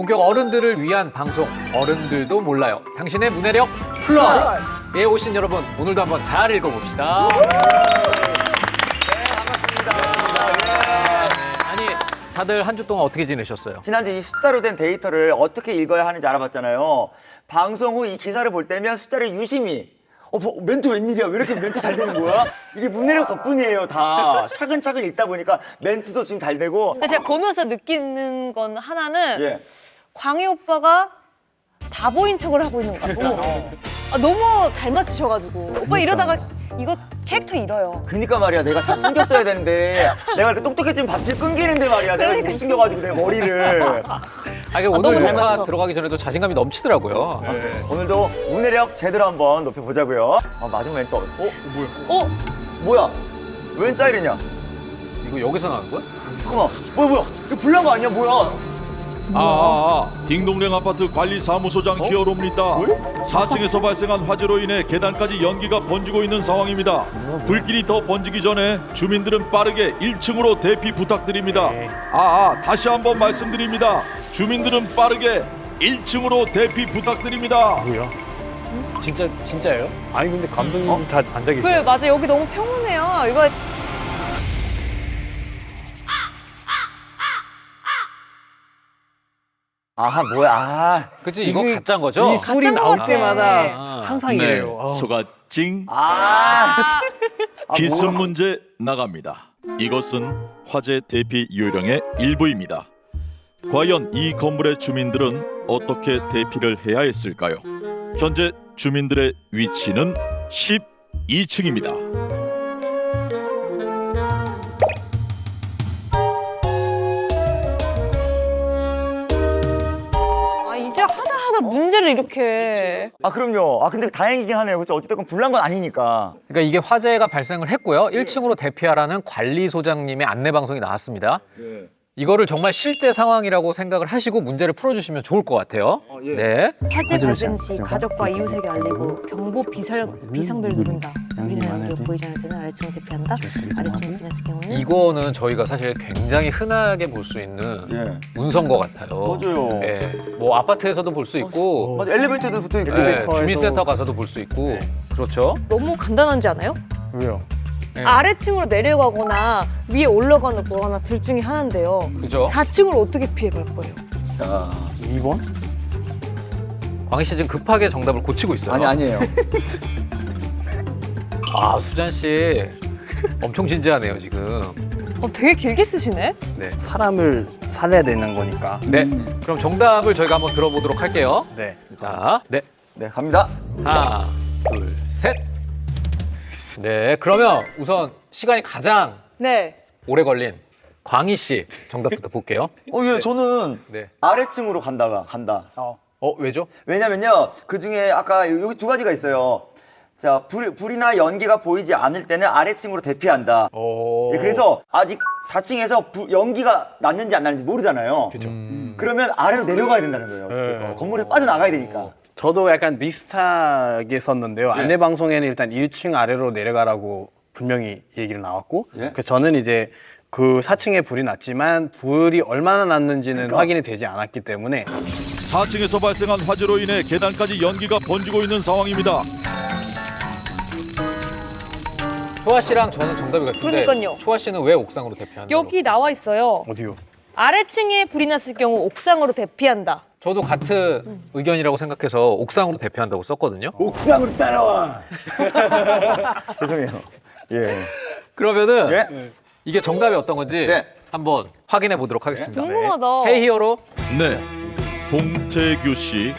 본격 어른들을 위한 방송 어른들도 몰라요. 당신의 문해력 플러스에 오신 여러분, 오늘도 한번 잘 읽어봅시다. 아니, 다들 한 주 동안 어떻게 지내셨어요? 지난주 이 숫자로 된 데이터를 어떻게 읽어야 하는지 알아봤잖아요. 방송 후 이 기사를 볼 때면 숫자를 유심히 멘트 웬일이야? 왜 이렇게 멘트 잘 되는 거야? 이게 문해력 덕분이에요, 다. 차근차근 읽다 보니까 멘트도 지금 잘 되고. 근데 제가 보면서 느끼는 건 하나는 예. 광희 오빠가 바보인 척을 하고 있는 것 같아요. 너무 잘 맞추셔가지고 오빠 이러다가 이거 캐릭터 잃어요. 그니까 말이야, 내가 잘 숨겼어야 되는데 내가 이렇게 똑똑해지면 밥줄 끊기는데 말이야. 내가 그러니까. 못 숨겨가지고 내 머리를. 오늘 너무 잘 녹화 맞춰. 들어가기 전에도 자신감이 넘치더라고요. 오늘도 문해력 제대로 한번 높여보자고요. 마지막 멘트 뭐야? 뭐야? 웬 사이렌이야? 이거 여기서 나는 거야? 잠깐만, 뭐야? 이거 불난 거 아니야? 뭐야? 딩동댕 아파트 관리사무소장 히어로입니다. 4층에서 발생한 화재로 인해 계단까지 연기가 번지고 있는 상황입니다. 불길이 더 번지기 전에 주민들은 빠르게 1층으로 대피 부탁드립니다. 다시 한번 말씀드립니다. 주민들은 빠르게 1층으로 대피 부탁드립니다. 뭐야? 진짜예요? 아니 근데 감독님 다 앉아 계세요. 그래 맞아, 여기 너무 평온해요. 이거 뭐야? 그치, 이거 가짜인 거죠? 이 소리 가짜인 것 나올 같아. 때마다 항상 네, 이래요. 소가찡. 뭐야? 기습 문제 나갑니다. 이것은 화재 대피 요령의 일부입니다. 과연 이 건물의 주민들은 어떻게 대피를 해야 했을까요? 현재 주민들의 위치는 12층입니다. 이제 하나하나 문제를 이렇게. 그럼요. 근데 다행이긴 하네요. 그렇죠? 어쨌든 불난 건 아니니까. 그러니까 이게 화재가 발생을 했고요. 1층으로 대피하라는 관리소장님의 안내 방송이 나왔습니다. 이거를 정말 실제 상황이라고 생각을 하시고 문제를 풀어주시면 좋을 것 같아요. 네. 화재 발생 시 가족과 이웃에게 알리고 경보 비상벨 누른다. 우리는 연기가 보이지 않을 때는 아래층을 대피한다. 아래층을 피났을 경우는 이거는 저희가 사실 굉장히 흔하게 볼 수 있는 문서인 것 같아요. 맞아요. 예. 뭐 아파트에서도 볼 수 있고, 맞아, 엘리베이터도 붙어 있고. 예, 주민센터 가서도 볼 수 있고, 그렇죠. 너무 간단하지 않아요? 왜요? 예. 아래층으로 내려가거나 위에 올라가는 거나 둘 중에 하나인데요. 그죠? 4층을 어떻게 피해갈 거예요? 자, 2번? 광희 씨 지금 급하게 정답을 고치고 있어요. 아니에요. 수잔 씨 엄청 진지하네요 지금. 되게 길게 쓰시네? 네. 사람을 살려야 되는 거니까. 네. 그럼 정답을 저희가 한번 들어보도록 할게요. 네. 자, 네. 네, 갑니다. 하나, 둘, 셋. 네. 그러면 우선 시간이 가장 네. 오래 걸린 광희 씨 정답부터 볼게요. 저는 네. 아래층으로 간다. 왜죠? 왜냐면요, 그 중에 아까 여기 두 가지가 있어요. 자, 불이나 연기가 보이지 않을 때는 아래층으로 대피한다. 예, 그래서 아직 4층에서 연기가 났는지 안 났는지 모르잖아요. 그죠. 그러면 아래로 내려가야 된다는 거예요. 어쨌든. 건물에 빠져나가야 되니까. 저도 약간 비슷하게 썼는데요. 안내 방송에는 일단 1층 아래로 내려가라고 분명히 얘기를 나왔고, 예? 그 저는 이제 그 4층에 불이 났지만 불이 얼마나 났는지는 그러니까. 확인이 되지 않았기 때문에 4층에서 발생한 화재로 인해 계단까지 연기가 번지고 있는 상황입니다. 초아 씨랑 저는 정답이 같은데. 그러니까요. 초아 씨는 왜 옥상으로 대피한다고? 여기 나와 있어요. 어디요? 아래층에 불이 났을 경우 옥상으로 대피한다. 저도 같은 의견이라고 생각해서 옥상으로 대피한다고 썼거든요. 옥상으로 따라와. 죄송해요. 예. 그러면은 예? 이게 정답이 어떤 건지 네. 한번 확인해 보도록 하겠습니다. 궁금하다. 헤이 히어로. 네, 봉태규 씨,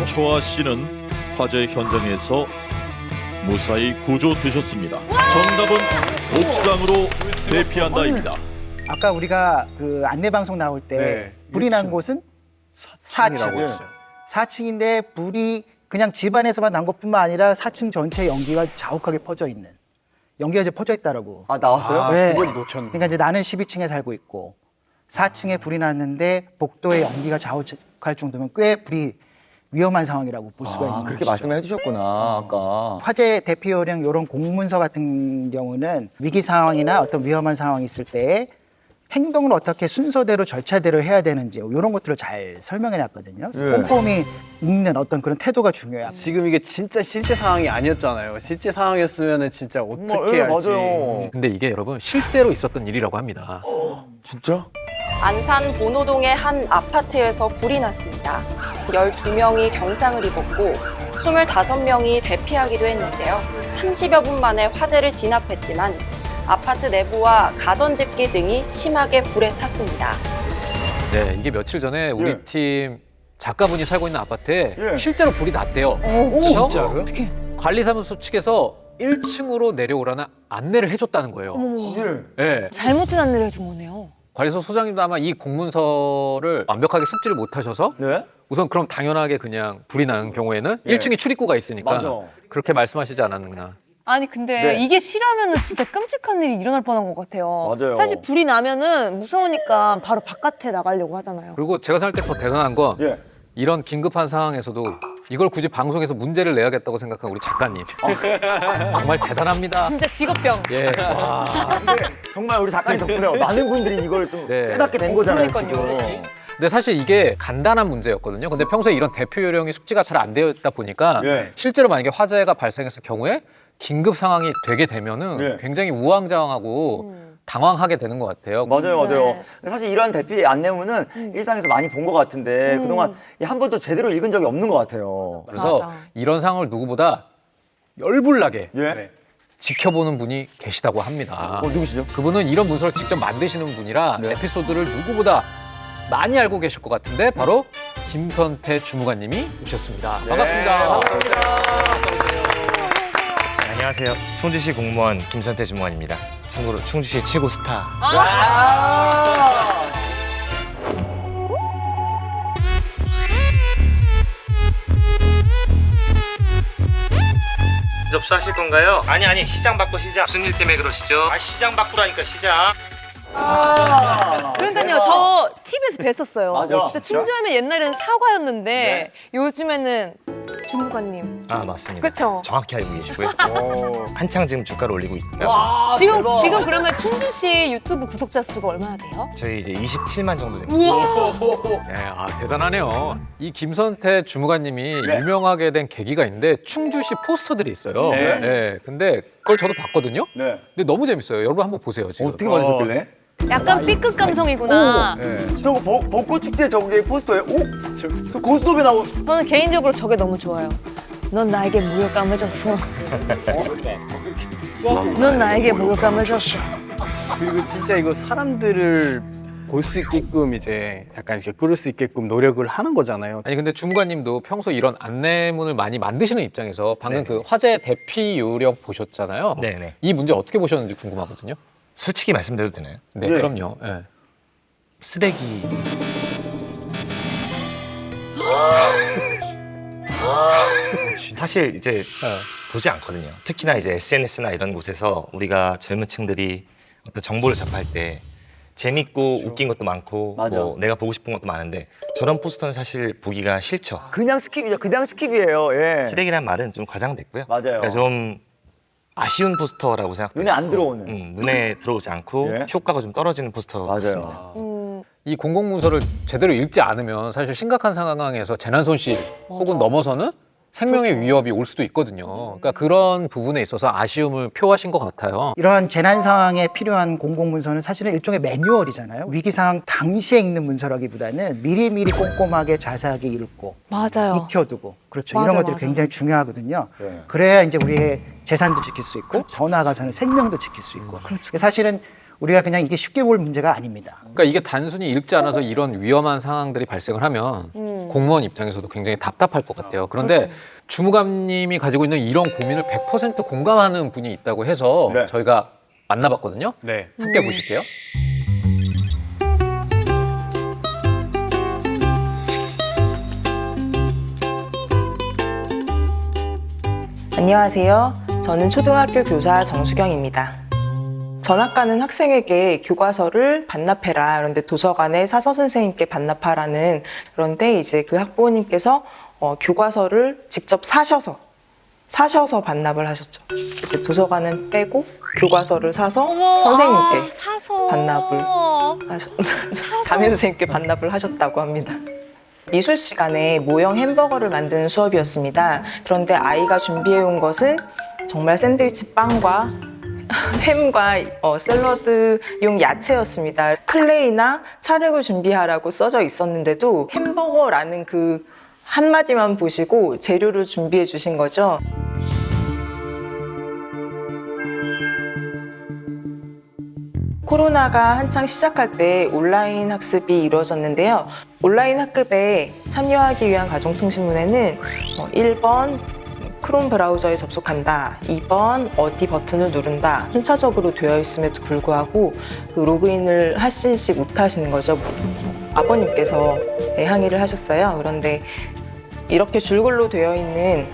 초아 씨는 화재 현장에서 무사히 구조되셨습니다. 정답은 옥상으로 대피한다입니다. 아까 우리가 그 안내 방송 나올 때 네, 불이 난 1층. 곳은 4층이라고 4층. 했어요. 4층인데 불이 그냥 집안에서만 난 것뿐만 아니라 4층 전체에 연기가 자욱하게 퍼져 있는. 연기가 이제 퍼져 있다라고. 나왔어요? 네. 그걸 놓쳤네. 그러니까 이제 나는 12층에 살고 있고 4층에 불이 났는데 복도에 연기가 자욱할 정도면 꽤 불이 위험한 상황이라고 볼 수가 있는 그렇게 것이죠. 말씀해 주셨구나, 아까. 화재 대피 요령 이런 공문서 같은 경우는 위기 상황이나 어떤 위험한 상황이 있을 때 행동을 어떻게 순서대로 절차대로 해야 되는지 이런 것들을 잘 설명해 놨거든요. 그래서 네. 꼼꼼히 읽는 어떤 그런 태도가 중요해요. 지금 이게 진짜 실제 상황이 아니었잖아요. 실제 상황이었으면은 진짜 어떻게 할지. 맞아요. 근데 이게 여러분 실제로 있었던 일이라고 합니다. 진짜? 안산 본호동의 한 아파트에서 불이 났습니다. 12명이 경상을 입었고 25명이 대피하기도 했는데요. 30여 분 만에 화재를 진압했지만 아파트 내부와 가전집기 등이 심하게 불에 탔습니다. 네, 이게 며칠 전에 우리 예. 팀 작가분이 살고 있는 아파트에 예. 실제로 불이 났대요. 오, 그래서 어떻게? 관리사무소 측에서 1층으로 내려오라는 안내를 해줬다는 거예요. 어머, 예. 네. 잘못된 안내를 해준 거네요. 관리소 소장님도 아마 이 공문서를 완벽하게 숙지를 못 하셔서 네? 우선 그럼 당연하게 그냥 불이 나는 경우에는 예. 1층에 출입구가 있으니까 맞아. 그렇게 말씀하시지 않았나. 아니 근데 네. 이게 실하면은 진짜 끔찍한 일이 일어날 뻔한 것 같아요. 맞아요. 사실 불이 나면은 무서우니까 바로 바깥에 나가려고 하잖아요. 그리고 제가 생각할 때 더 대단한 건 예. 이런 긴급한 상황에서도 이걸 굳이 방송에서 문제를 내야겠다고 생각한 우리 작가님. 정말 대단합니다. 진짜 직업병. 예. 와. 근데 정말 우리 작가님 덕분에 많은 분들이 이걸 또 네. 깨닫게 된 거잖아요, 그러니까요. 지금. 근데 사실 이게 간단한 문제였거든요. 근데 평소에 이런 대표 요령이 숙지가 잘 안 되어 있다 보니까 예. 실제로 만약에 화재가 발생했을 경우에 긴급 상황이 되게 되면은 예. 굉장히 우왕좌왕하고 당황하게 되는 것 같아요. 맞아요, 맞아요. 네. 사실 이런 대피 안내문은 일상에서 많이 본 것 같은데 그동안 한 번도 제대로 읽은 적이 없는 것 같아요. 그래서 맞아. 이런 상황을 누구보다 열불나게 예? 지켜보는 분이 계시다고 합니다. 누구시죠? 그분은 이런 문서를 직접 만드시는 분이라 네. 에피소드를 누구보다 많이 알고 계실 것 같은데 바로 김선태 주무관님이 오셨습니다. 반갑습니다. 반갑습니다. 네, 안녕하세요. 충주시 공무원 김선태 주무관입니다. 참고로 충주시의 최고 스타. 접수하실 건가요? 아니 시장 바꿔 시장. 무슨 일 때문에 그러시죠? 아 시장 바꾸라니까 시장. 그러니까요, 저 TV에서 뵀었어요. 맞아. 근데 충주하면 옛날에는 사과였는데 요즘에는 주무관님. 아 맞습니다. 그쵸? 정확히 알고 계시고요. 한창 지금 주가를 올리고 있고요. 와, 지금 대박. 지금 그러면 충주시 유튜브 구독자 수가 얼마나 돼요? 저희 이제 27만 정도 됩니다. 우와. 네, 대단하네요. 이 김선태 주무관님이 네. 유명하게 된 계기가 있는데 충주시 포스터들이 있어요. 네. 근데 그걸 저도 봤거든요. 네. 근데 너무 재밌어요. 여러분 한번 보세요. 지금. 어떻게 만드셨길래? 약간 B급 감성이구나. 저거 벚꽃 축제 저게 포스터예요? 오? 저 고스톱에 나온 저는 개인적으로 저게 너무 좋아요. 넌 나에게 모욕감을 줬어. 넌 나에게 모욕감을 줬어. 그리고 진짜 이거 사람들을 볼 수 있게끔 이제 약간 이렇게 끌을 수 있게끔 노력을 하는 거잖아요. 아니 근데 주무관님도 평소 이런 안내문을 많이 만드시는 입장에서 방금 그 화재 대피 요령 보셨잖아요. 네네. 이 문제 어떻게 보셨는지 궁금하거든요. 솔직히 말씀드려도 되나요? 네, 네. 그럼요. 예. 쓰레기. 사실 이제 보지 않거든요. 특히나 이제 SNS나 이런 곳에서 우리가 젊은 층들이 어떤 정보를 접할 때 재밌고 웃긴 것도 많고 맞아. 뭐 내가 보고 싶은 것도 많은데 저런 포스터는 사실 보기가 싫죠. 그냥 스킵이죠. 그냥 스킵이에요. 예. 쓰레기란 말은 좀 과장됐고요. 맞아요. 그러니까 좀 아쉬운 포스터라고 생각돼요. 눈에 안 들어오는. 눈에 들어오지 않고 예. 효과가 좀 떨어지는 포스터 같습니다. 맞아요. 이 공공문서를 제대로 읽지 않으면 사실 심각한 상황에서 재난 손실 혹은 넘어서는 생명의 위협이 올 수도 있거든요. 그러니까 그런 부분에 있어서 아쉬움을 표하신 것 같아요. 이러한 재난 상황에 필요한 공공문서는 사실은 일종의 매뉴얼이잖아요. 위기 상황 당시에 읽는 문서라기보다는 미리미리 꼼꼼하게 자세하게 읽고 맞아요. 익혀두고 그렇죠. 맞아, 이런 것들이 맞아. 굉장히 중요하거든요. 네. 그래야 이제 우리의 재산도 지킬 수 있고 더 나아가서는 생명도 지킬 수 있고. 사실은 우리가 그냥 이게 쉽게 볼 문제가 아닙니다. 그러니까 이게 단순히 읽지 않아서 이런 위험한 상황들이 발생을 하면 공무원 입장에서도 굉장히 답답할 것 같아요. 그런데 주무관님이 가지고 있는 이런 고민을 100% 공감하는 분이 있다고 해서 네. 저희가 만나봤거든요. 네. 함께 보실게요. 안녕하세요. 저는 초등학교 교사 정수경입니다. 전학가는 학생에게 교과서를 반납해라. 그런데 도서관에 사서 선생님께 반납하라는, 그런데 이제 그 학부모님께서 교과서를 직접 사셔서 사셔서 반납을 하셨죠. 이제 도서관은 빼고 교과서를 사서 어머, 선생님께 사서 반납을 담임 선생님께 반납을 하셨다고 합니다. 미술 시간에 모형 햄버거를 만드는 수업이었습니다. 그런데 아이가 준비해온 것은 정말 샌드위치 빵과 햄과 샐러드용 야채였습니다. 클레이나 찰흙을 준비하라고 써져 있었는데도 햄버거라는 그 한마디만 보시고 재료를 준비해 주신 거죠. 코로나가 한창 시작할 때 온라인 학습이 이루어졌는데요. 온라인 학급에 참여하기 위한 가정통신문에는 1번 크롬 브라우저에 접속한다, 2번 어디 버튼을 누른다 순차적으로 되어 있음에도 불구하고 그 로그인을 하시지 못하시는 거죠. 아버님께서 항의를 하셨어요. 그런데 이렇게 줄글로 되어 있는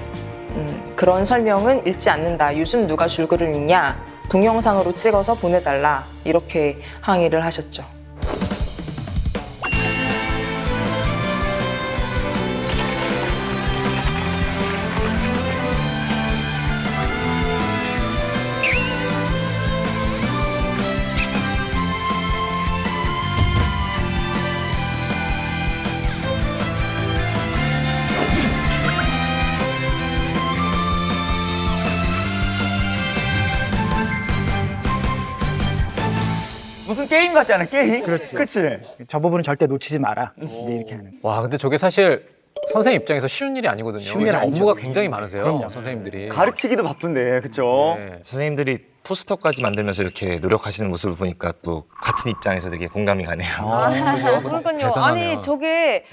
그런 설명은 읽지 않는다. 요즘 누가 줄글을 읽냐? 동영상으로 찍어서 보내달라. 이렇게 항의를 하셨죠. 무슨 게임 같지 않아? 게임? 그렇지. 그치? 저 부분은 절대 놓치지 마라. 이제 이렇게 하는. 와, 근데 저게 사실 선생님 입장에서 쉬운 일이 아니거든요. 쉬운 일 왜냐면 아니죠. 업무가 굉장히 많으세요. 그럼요. 선생님들이. 가르치기도 바쁜데, 그쵸? 네. 선생님들이 포스터까지 만들면서 이렇게 노력하시는 모습을 보니까 또 같은 입장에서 되게 공감이 가네요. 그러니까요. 대단하네요. 아니 저게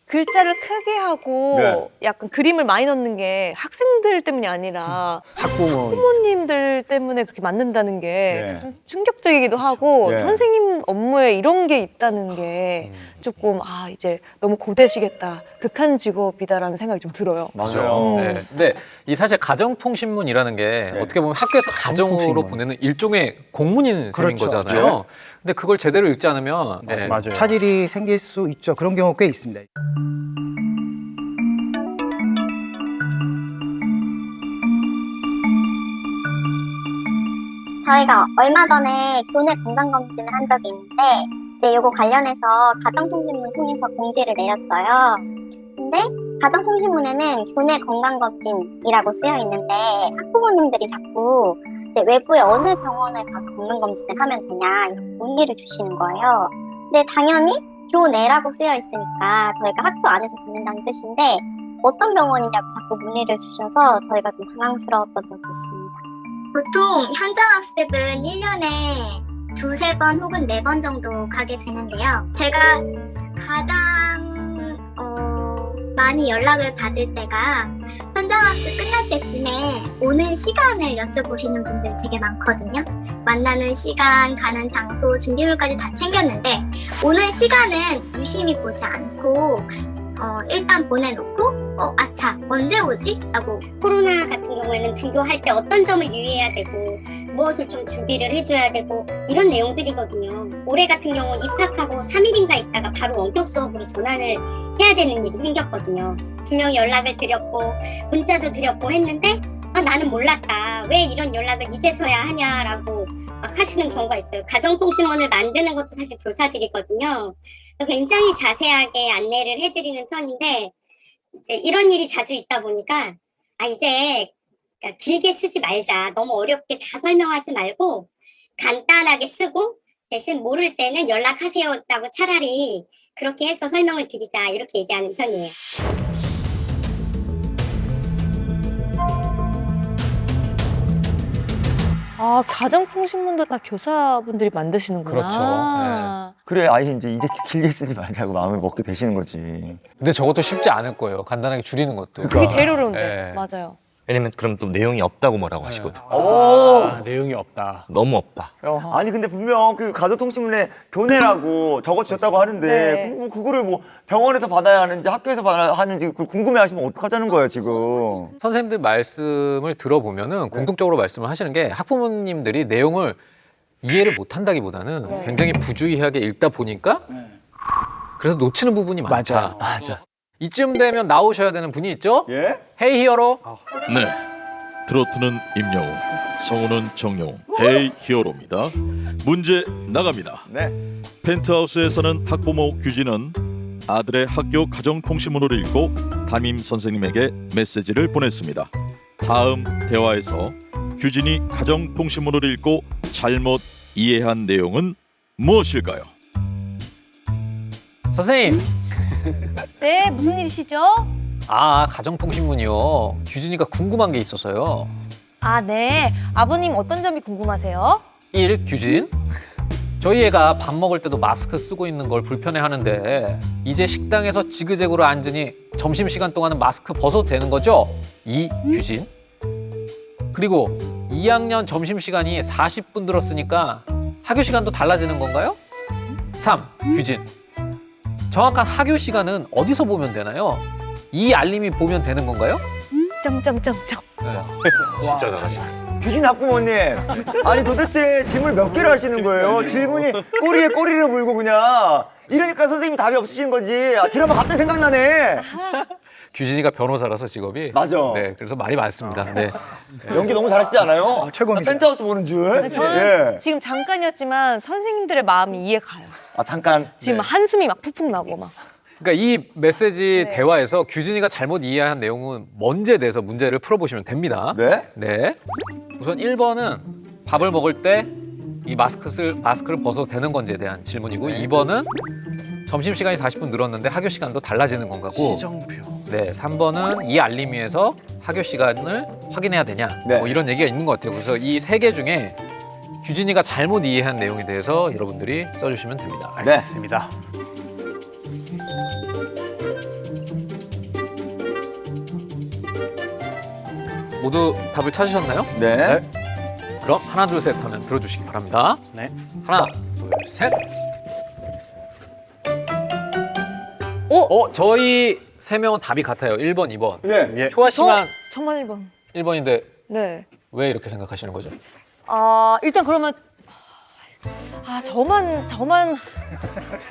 글자를 크게 하고 네. 약간 그림을 많이 넣는 게 학생들 때문이 아니라 학부모 부모님들 때문에 그렇게 만든다는 게 네. 좀 충격적이기도 하고 네. 선생님 업무에 이런 게 있다는 게 조금 이제 너무 고되시겠다, 극한 직업이다라는 생각이 좀 들어요. 맞아요. 네. 근데 이 사실 가정통신문이라는 게 네. 어떻게 보면 학교에서 가정으로 가정통신문. 보내는 일종의 공문인 셈인 그렇죠. 거잖아요. 근데 그걸 제대로 읽지 않으면 네. 맞아요. 차질이 생길 수 있죠. 그런 경우가 꽤 있습니다. 저희가 얼마 전에 교내 건강검진을 한 적이 있는데 이제 요거 관련해서 가정통신문 통해서 공지를 내렸어요. 근데 가정통신문에는 교내 건강검진이라고 쓰여 있는데 학부모님들이 자꾸 이제 외부의 어느 병원을 가서 건강검진을 하면 되냐 이렇게 문의를 주시는 거예요. 근데 당연히 교내라고 쓰여 있으니까 저희가 학교 안에서 받는다는 뜻인데 어떤 병원이냐고 자꾸 문의를 주셔서 저희가 좀 당황스러웠던 적이 있습니다. 보통 현장 학습은 1년에 두세 번 혹은 4번 정도 가게 되는데요. 제가 가장 많이 연락을 받을 때가 현장 학습 끝날 때쯤에 오는 시간을 여쭤보시는 분들 되게 많거든요. 만나는 시간, 가는 장소, 준비물까지 다 챙겼는데 오는 시간은 유심히 보지 않고 일단 보내놓고 아차 언제 오지? 라고 코로나 같은 경우에는 등교할 때 어떤 점을 유의해야 되고 무엇을 좀 준비를 해줘야 되고 이런 내용들이거든요. 올해 같은 경우 입학하고 3일인가 있다가 바로 원격 수업으로 전환을 해야 되는 일이 생겼거든요. 분명히 연락을 드렸고 문자도 드렸고 했는데 나는 몰랐다. 왜 이런 연락을 이제서야 하냐라고 막 하시는 경우가 있어요. 가정통신문을 만드는 것도 사실 교사들이거든요. 굉장히 자세하게 안내를 해드리는 편인데 이제 이런 일이 자주 있다 보니까 이제 길게 쓰지 말자. 너무 어렵게 다 설명하지 말고 간단하게 쓰고 대신 모를 때는 연락하세요라고 차라리 그렇게 해서 설명을 드리자 이렇게 얘기하는 편이에요. 가정통신문도 다 교사분들이 만드시는구나. 그렇죠. 그래, 아예 이제 길게 쓰지 말자고 마음을 먹게 되시는 거지. 근데 저것도 쉽지 않을 거예요. 간단하게 줄이는 것도. 그게 제일 어려운데. 네. 맞아요. 왜냐면 그럼 또 내용이 없다고 뭐라고 하시거든. 내용이 없다. 너무 없다. 아니 근데 분명 그 가정통신문에 교내라고 적어주셨다고 하는데 네. 그거를 뭐 병원에서 받아야 하는지 학교에서 받아야 하는지 그걸 궁금해하시면 어떡하자는 거예요 지금. 선생님들 말씀을 들어보면은 공통적으로 말씀을 하시는 게 학부모님들이 내용을 이해를 못한다기보다는 네. 굉장히 부주의하게 읽다 보니까 그래서 놓치는 부분이 많다. 맞아. 이쯤 되면 나오셔야 되는 분이 있죠? 예? 헤이 히어로. 네, 트로트는 임영웅, 성우는 정영웅. 헤이 히어로입니다. 문제 나갑니다. 네. 펜트하우스에서는 학부모 규진은 아들의 학교 가정통신문호를 읽고 담임 선생님에게 메시지를 보냈습니다. 다음 대화에서 규진이 가정통신문호를 읽고 잘못 이해한 내용은 무엇일까요? 선생님, 네, 무슨 일이시죠? 가정통신문이요. 규진이가 궁금한 게 있어서요. 아, 네. 아버님 어떤 점이 궁금하세요? 1. 규진. 저희 애가 밥 먹을 때도 마스크 쓰고 있는 걸 불편해하는데 이제 식당에서 지그재그로 앉으니 점심시간 동안은 마스크 벗어도 되는 거죠? 2. 규진. 그리고 2학년 점심시간이 40분 들었으니까 학교 시간도 달라지는 건가요? 3. 규진. 정확한 학교 시간은 어디서 보면 되나요? 이 알림이 보면 되는 건가요? 점점점점. 진짜 잘하시네. 규진 학부모님, 아니 도대체 질문을 몇 개를 하시는 거예요? 질문이 꼬리에 꼬리를 물고 그냥 이러니까 선생님이 답이 없으신 거지. 드라마 갑자기 생각나네. 규진이가 변호사라서 직업이. 맞아. 네, 그래서 말이 많습니다. 네. 연기 너무 잘하시지 않아요? 최고입니다. 나 펜트하우스 보는 줄. 저는 예. 지금 잠깐이었지만 선생님들의 마음이 이해가요. 아 잠깐. 지금 한숨이 막 푹푹 나고 막. 그러니까 이 메시지 네. 대화에서 규진이가 잘못 이해한 내용은 뭔지에 대해서 문제를 풀어보시면 됩니다. 네? 네. 우선 1번은 밥을 먹을 때 이 마스크를 벗어도 되는 건지에 대한 질문이고, 2번은 점심시간이 40분 늘었는데 학교 시간도 달라지는 건가고, 지정표. 네, 3번은 이 알림 위에서 학교 시간을 확인해야 되냐, 네. 뭐 이런 얘기가 있는 것 같아요. 그래서 이 세 개 중에 규진이가 잘못 이해한 내용에 대해서 여러분들이 써주시면 됩니다. 네. 알겠습니다. 모두 답을 찾으셨나요? 네. 그럼 하나 둘 셋 하면 들어주시기 바랍니다. 네. 하나 둘 셋. 저희 세 명은 답이 같아요. 1번, 2번. 예. 예. 초아 씨만 천만 1번. 1번인데 네. 왜 이렇게 생각하시는 거죠? 일단 그러면 저만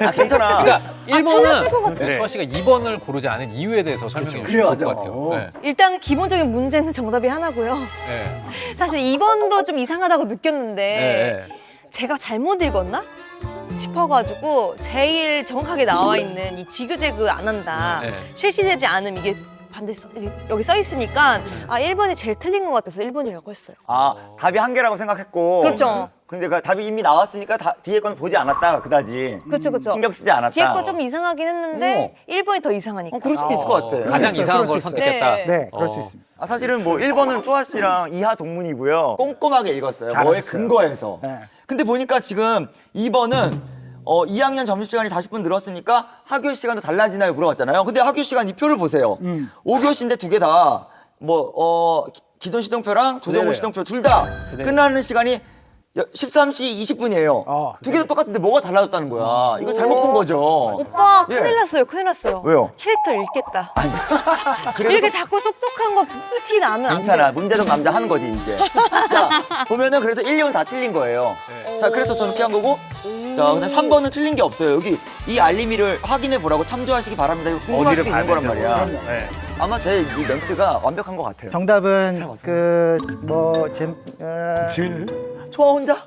아 괜찮아. 그러니까 틀렸을 것 1번은 같아. 초아 씨가 2번을 고르지 않은 이유에 대해서 설명해 주실 그래, 것 맞아. 같아요. 네. 일단 기본적인 문제는 정답이 하나고요. 네. 사실 2번도 좀 이상하다고 느꼈는데 네. 네. 제가 잘못 읽었나 싶어가지고 제일 정확하게 나와 있는 이 지그재그 안 한다, 네. 실시되지 않음, 이게 반드시 여기 써 있으니까 1번이 제일 틀린 것 같아서 1번이라고 했어요. 아 답이 한 개라고 생각했고. 그렇죠. 근데 그 답이 이미 나왔으니까 뒤에 건 보지 않았다 그다지. 그렇죠, 그렇죠. 신경 쓰지 않았다. 뒤에 거 좀 이상하긴 했는데 1번이 더 이상하니까. 그럴 수도 있을 것 같아. 가장 있어요. 이상한 그럴 걸 수 있어요. 선택했다. 네. 네, 그럴 수 있습니다. 사실은 뭐 1번은 쪼아 씨랑 이하 동문이고요. 꼼꼼하게 읽었어요. 뭐에 잘하셨어요. 근거해서. 네. 근데 보니까 지금 2번은 2학년 점심시간이 40분 늘었으니까 학교 시간도 달라지나요? 물어봤잖아요. 근데 학교 시간 이 표를 보세요. 5교시인데 두 개 다 기존 시동표랑 조정호 네네. 시동표 둘 다 끝나는 시간이 13시 20분이에요. 두 개 다 똑같은데 뭐가 달라졌다는 거야. 이거 잘못 본 거죠. 오빠 예. 큰일 났어요, 큰일 났어요. 왜요? 캐릭터 읽겠다. 그래도 이렇게 자꾸 똑똑한 거 티 나면 안 괜찮아. 돼. 문제적 남자 하는 거지 이제. 자 보면은 그래서 1, 2번 다 틀린 거예요. 자 그래서 저는 이렇게 한 거고. 자 근데 3번은 틀린 게 없어요. 여기 이 알림이를 확인해 보라고 참조하시기 바랍니다. 이거 궁금할 수도 있는 거란 말이야. 네. 아마 제 이 멘트가 완벽한 것 같아요. 정답은 잘 봤어요. 초아 혼자?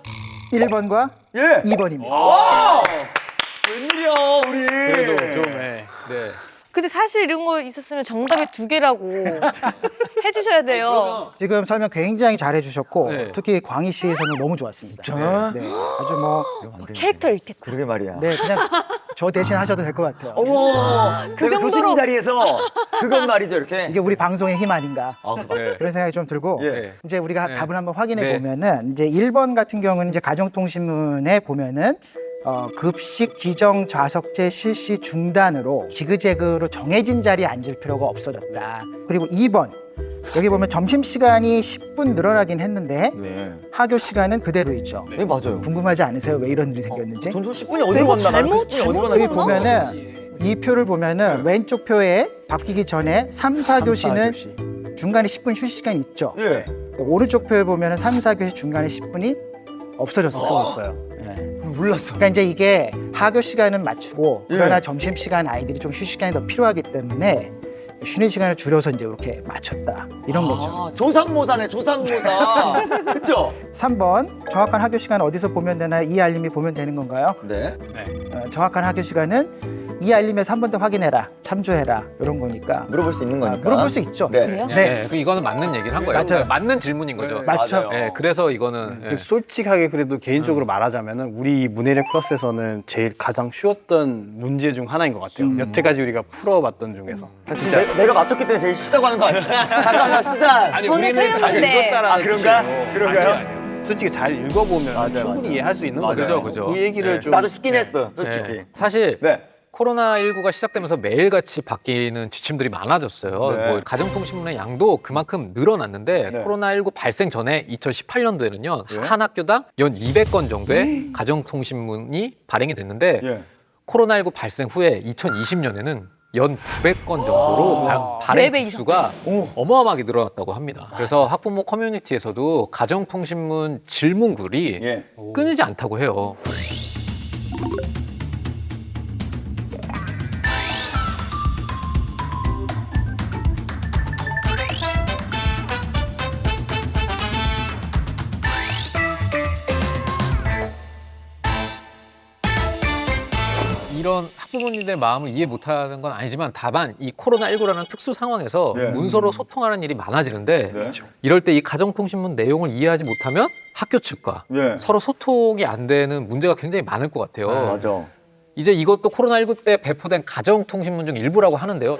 1번과 예. 2번입니다. 와! 웬일이야 우리. 그래도 좀 네. 근데 사실 이런 거 있었으면 정답이 2개라고 해주셔야 돼요. 지금 설명 굉장히 잘해주셨고 네. 특히 광희 씨의 설명 너무 좋았습니다. 네, 아주 뭐 캐릭터 읽겠다. 그러게 말이야. 네, 그냥 저 대신 하셔도 될 것 같아요. 어머. 그 내가 정도로- 교수님 자리에서 그건 말이죠 이렇게. 이게 우리 방송의 힘 아닌가 네. 그런 생각이 좀 들고 예. 이제 우리가 네. 답을 한번 확인해 네. 보면은 이제 1번 같은 경우는 이제 가정통신문에 보면은 급식 지정 좌석제 실시 중단으로 지그재그로 정해진 자리에 앉을 필요가 없어졌다. 그리고 2번 여기 보면 점심시간이 10분 늘어나긴 했는데 네. 학교 시간은 그대로 있죠. 네 맞아요. 궁금하지 않으세요? 왜 이런 일이 생겼는지? 점점 10분이 어디로 내가 갔나? 나는 그 잘못 10분이 어디로 잘못 갔나? 여기 보면은 이 표를 보면은 왼쪽 표에 바뀌기 전에 3, 4교시는 중간에 10분 휴식 시간이 있죠. 예. 오른쪽 표에 보면은 3, 4교시 중간에 10분이 없어졌어요. 없어졌어요. 몰랐어. 그러니까 이제 이게 하교 시간은 맞추고 예. 그러나 점심 시간 아이들이 좀 휴식 시간이 더 필요하기 때문에 쉬는 시간을 줄여서 이제 이렇게 맞췄다 이런 거죠. 아, 조삼모사네, 조삼모사. 그쵸? 3번 정확한 학교 시간 어디서 보면 되나요? 이 알림이 보면 되는 건가요? 네. 정확한 학교 시간은 이 알림에서 한 번 더 확인해라, 참조해라 이런 거니까 물어볼 수 있는 거니까. 물어볼 수 있죠. 네. 그래요? 네. 이거는 맞는 얘기를 한 거예요. 맞아요. 맞는 질문인 거죠. 맞죠? 네, 그래서 이거는 예. 솔직하게 그래도 개인적으로 말하자면은 우리 문해력 플러스에서는 제일 가장 쉬웠던 문제 중 하나인 것 같아요. 여태까지 우리가 풀어봤던 중에서. 지금 내가 맞췄기 때문에 제일 쉽다고 하는 거 아니야? 잠깐만, 수잔. 저는 잘 틀렸는데. 읽었다라는 아, 그런가? 뜻이에요. 그런가요? 아니요. 솔직히 잘 읽어보면 맞아요, 충분히 맞아요. 이해할 수 있는 맞아요. 거죠. 그죠. 그 얘기를 좀 나도 쉽긴 했어, 솔직히. 네. 사실 네. 코로나19가 시작되면서 매일같이 바뀌는 지침들이 많아졌어요. 네. 뭐 가정통신문의 양도 그만큼 늘어났는데 네. 코로나19 발생 전에 2018년도에는요. 한 학교당 연 200건 정도의 가정통신문이 발행이 됐는데 예. 코로나19 발생 후에 2020년에는 연 900건 정도로 발행 4배 이상. 수가 오. 어마어마하게 늘어났다고 합니다. 그래서 학부모 커뮤니티에서도 가정통신문 질문글이 예. 끊이지 않다고 해요. 이런 학부모님들 마음을 이해 못하는 건 아니지만 다만 이 코로나19라는 특수 상황에서 네. 문서로 소통하는 일이 많아지는데 네. 이럴 때 이 가정통신문 내용을 이해하지 못하면 학교 측과 예. 서로 소통이 안 되는 문제가 굉장히 많을 것 같아요. 맞아. 이제 이것도 코로나19 때 배포된 가정통신문 중 일부라고 하는데요.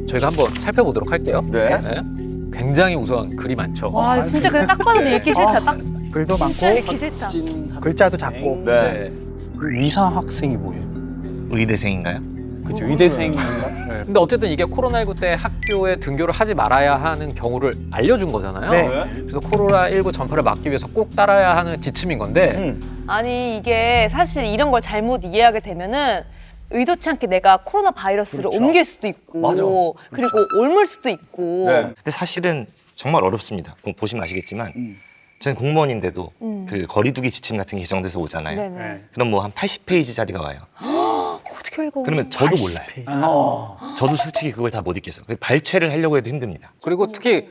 저희가 한번 살펴보도록 할게요. 네. 굉장히 우선 글이 많죠. 와 진짜 그냥 딱 봐도 읽기 싫다. 딱 글도 진짜 많고 읽기 싫다. 글자도 작고. 네. 위사 학생이 뭐예요? 의대생인가요? 그죠? 의대생인가? 근데 어쨌든 이게 코로나19 때 학교에 등교를 하지 말아야 하는 경우를 알려준 거잖아요. 네. 그래서 코로나19 전파를 막기 위해서 꼭 따라야 하는 지침인 건데 아니 이게 사실 이런 걸 잘못 이해하게 되면은 의도치 않게 내가 코로나 바이러스를 옮길 수도 있고 맞아. 그리고 옮을 수도 있고 네. 근데 사실은 정말 어렵습니다. 보시면 아시겠지만 저는 공무원인데도 그 거리두기 지침 같은 게 개정돼서 오잖아요. 네네. 그럼 뭐 한 80페이지짜리가 와요. 어떻게 읽어? 그러면 저도 몰라요. 저도 솔직히 그걸 다 못 읽겠어. 발췌를 하려고 해도 힘듭니다. 그리고 특히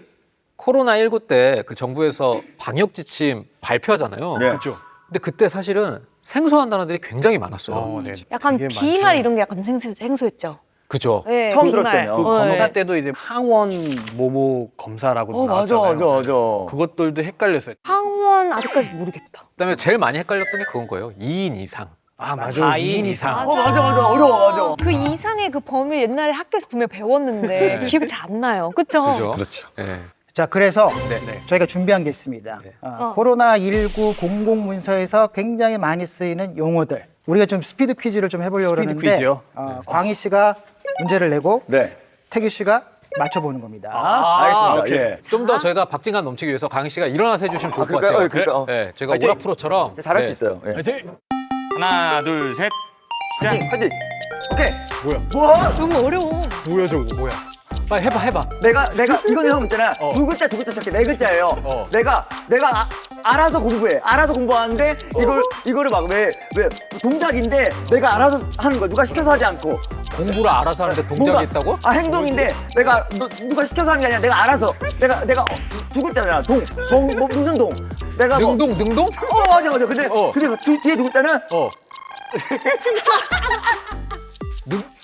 코로나19 때 그 정부에서 방역 지침 발표하잖아요. 네. 그렇죠. 근데 그때 사실은 생소한 단어들이 굉장히 많았어요. 네. 약간 되게 비말 많죠. 이런 게 약간 좀 생소했죠. 그죠? 네, 처음 비말. 들었대요. 그 네. 검사 때도 이제 항원 모모 검사라고 맞아, 나왔잖아요. 맞아, 맞아. 그것들도 헷갈렸어요. 항원 아직까지 모르겠다. 그다음에 제일 많이 헷갈렸던 게 그건 거예요. 2인 이상. 아 맞아. 4인 이상. 맞아, 맞아. 어려워, 맞아. 그 이상의 그 범위 옛날에 학교에서 분명 배웠는데 기억이 잘 안 나요. 그쵸? 그죠? 그렇죠. 네. 자, 그래서 네. 저희가 준비한 게 있습니다. 네. 코로나19 공공문서에서 굉장히 많이 쓰이는 용어들. 우리가 좀 스피드 퀴즈를 좀 해보려고 스피드 그러는데 퀴즈요? 광희 씨가 문제를 내고 네. 태규 씨가 맞춰보는 겁니다. 알겠습니다. 오케이. 예. 좀 더 저희가 박진감 넘치기 위해서 강희 씨가 일어나서 해주시면 좋을 것 그럴까요? 같아요. 그럴까요? 네, 제가 화이팅! 오락프로처럼 잘할 네. 수 있어요. 예. 하나, 둘, 셋. 화이팅, 화이팅. 오케이. 뭐야? 뭐? 너무 어려워. 뭐야 저거? 뭐야? 빨리 해봐. 내가 이거는 형 있잖아. 두 글자 시작해. 네 글자예요. 내가 알아서 공부해. 알아서 공부하는데 이거를 막 왜 동작인데 내가 알아서 하는 거야. 누가 시켜서 하지 않고. 공부를 알아서 하는데 동작이 있다고? 아 행동인데 내가 누가 시켜서 하는 게 아니라 내가 알아서 내가 두 글자잖아. 뭐 무슨 동? 내가 뭐 능동? 맞아. 근데 뒤에 두 글자는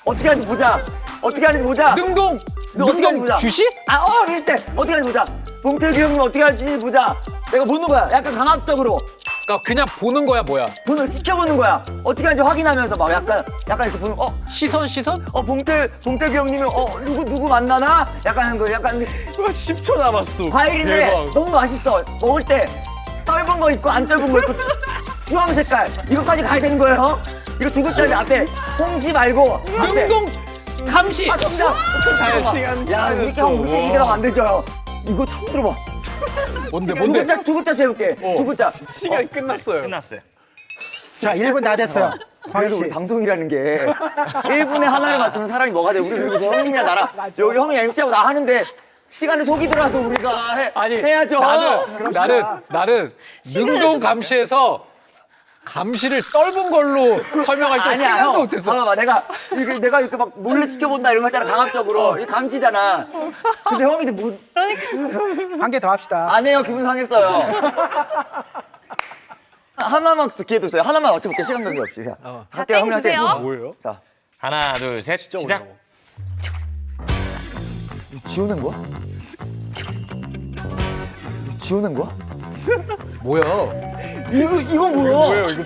어떻게 하는지 보자. 능동! 너 어떻게 하는지 보자. 주시? 비슷해. 어떻게 하는지 보자. 봉태규 형님 어떻게 하는지 보자. 내가 보는 거야. 약간 강압적으로. 그러니까 그냥 보는 거야 뭐야? 시켜보는 거야. 어떻게 하는지 확인하면서 막 약간 이렇게 보는 시선? 봉태규 형님이 누구 만나나? 약간 하는 거. 약간 10초 남았어. 과일인데 대박. 너무 맛있어. 먹을 때 떫은 거 있고 안 떫은 거 있고 주황 색깔 이거까지 가야 되는 거예요. 이거 두 글자인데 앞에 홍시 말고 앞에 능동! 감시! 정답! 시간 야 이렇게 형 이렇게 얘기하면 안 되죠. 이거 처음 들어봐. 뭔데? 두 글자씩 해볼게. 두 글자. 시간이 끝났어요. 끝났어요. 자, 1분 다 됐어요. 광희 그래도 우리 씨. 방송이라는 게 1분에 하나를 맞추면 사람이 뭐가 돼? 우리 그리고 형님이랑 나랑 여기 형이 MC하고 나 하는데 시간을 속이더라도 우리가 해야죠. 나는 능동 감시에서 감시를 떨군 걸로 설명할 줄 아니야, 생각도 형. 못했어. 봐봐, 내가 이렇게 막 몰래 지켜본다 이런 거 있잖아, 강압적으로. 이게 감시잖아. 근데 형이 뭐, 한 개 더 합시다. 안 해요, 기분 상했어요. 하나만 기회 주세요. 하나만 맞춰볼게요, 시간 관계 없이. 할게요, 땡 주세요. 뭐예요? 자, 하나, 둘, 셋, 시작. 지우는 거야? 지우는 거야? 뭐야? 이건 뭐야? 뭐예요 이거?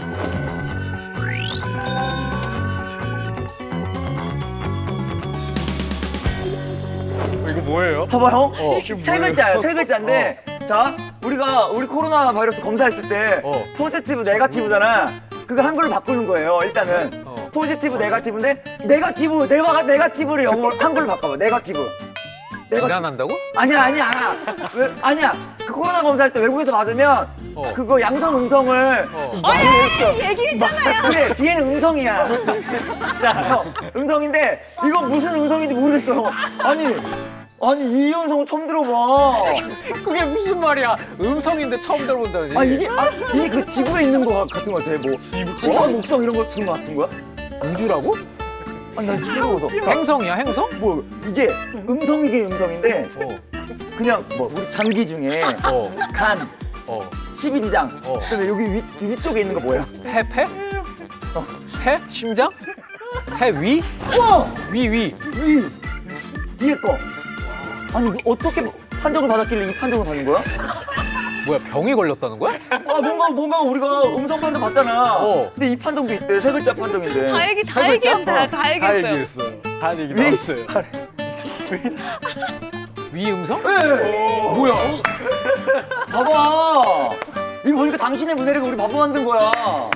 이거 뭐예요? 봐봐, 형. 지금 세 뭐예요? 글자예요, 세 글자인데. 자, 우리 코로나 바이러스 검사했을 때 포지티브, 네거티브잖아. 그거 한글로 바꾸는 거예요, 일단은. 포지티브, 네거티브인데 네거티브를 영어로 한글로 바꿔봐. 네거티브. 장난한다고? 아니야. 아니야. 그 코로나 검사할 때 외국에서 받으면 그거 양성 음성을 많이 했어. 얘기했잖아요. 그래, 뒤에는 음성이야. 자, 형, 음성인데 이건 무슨 음성인지 모르겠어. 아니 이 음성은 처음 들어봐. 그게 무슨 말이야? 음성인데 처음 들어본다니. 이게 그 지구에 있는 거 같은 거 같아. 뭐 지구가 목성 이런 거 같은 거야? 우주라고? 아니 난 처음 들어서. 행성이야, 행성? 뭐 이게 음성인데 그냥 뭐 우리 장기 중에 간, 12지장. 근데 여기 위쪽에 있는 거 뭐야? 폐? 폐? 심장? 폐 위? 위. 뒤에 거. 아니 어떻게 판정을 받았길래 이 판정을 받는 거야? 뭐야, 병이 걸렸다는 거야? 뭔가 우리가 음성 판정 받잖아. 근데 이 판정도 있대. 세 글자 판정인데. 다 얘기했어요. 다 얘기했어요. 다 얘기 나왔어요. 위 음성? 네. 뭐야? 봐봐. 이거 보니까 당신의 문해력이 우리 바보 만든 거야.